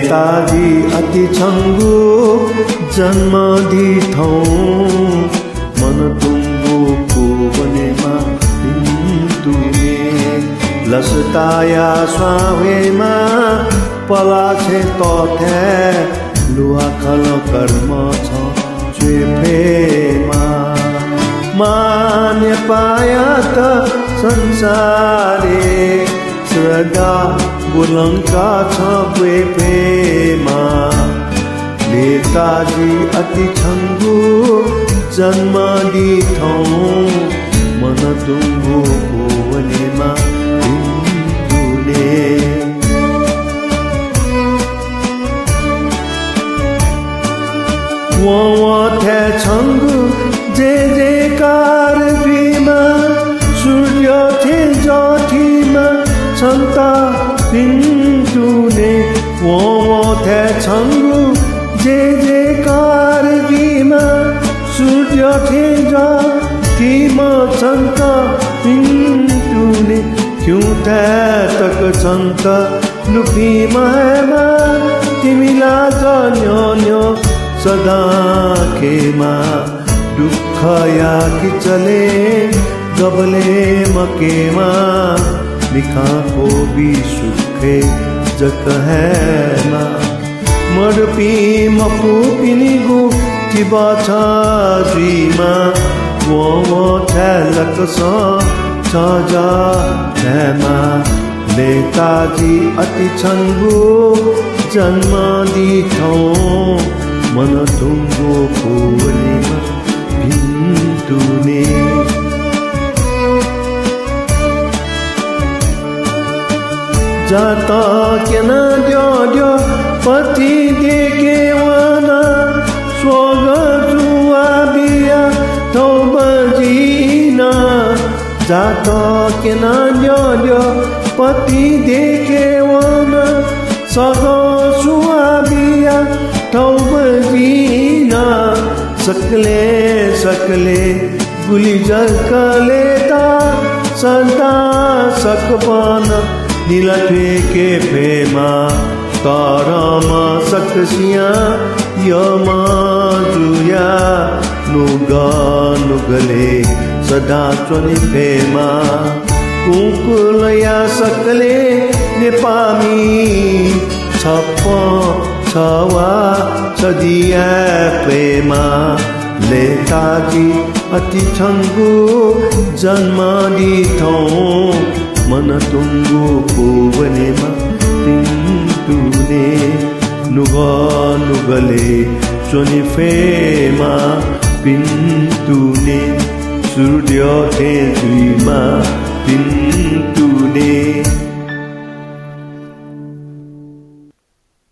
नेताजी अति छङ्गु जन्म दिथौ मन तुम्बुको बनेमा तुमे लसताया स्वावेमा पलाछे तथे लुआ खल कर्म छ चेफेमा मान्य पाया त संसारे स्रगा बुलङ्का छ चेफेमा नेताजी अति छङ्गु जन्म दिथौ मन तुम्बुको बनेमा तुने थे छङ्गु जे जेकार बिमा सूर्य थे जठीमा छन्ता पिन्तुने थे छङ्गु जे जेकार बिमा सूर्य थे जठीमा छन्ता पिन्तुने क्यों तक छन्ता लुपीमा तिमीलाई जन्यो सदा खेमा दुःख याकी चले गबले मकेमा लिखाको भी सुखे जक है मा मरपी मपु पिनिगु तिबाचा जीमा वो ठलक सा साजा हैमा नेताजी अति छङ्गु जन्म दिथौ मन तुम्बुको बनेमा तुने जाता केना द्यो पति देखे वाना स्वर्ग जुआ बिया थौ बजीना जाता केना द्यो पति देखे वाना स्वर्ग जुआ बिया थौ बजीना सकले गुली जकले ता सदा सकपान नीलठे के फेमा तारामा सकसिया यमा जुया नुगले सदा चोनी फेमा कुकुलया सकले नेपामी छवा सदिया प्रेमा नेताजी अति छङ्गु जन्म दिथौ मन तुम्बुको बनेमा तुने नुगले चोनी फेमा पिन्तुने सूर्य थे जुइमा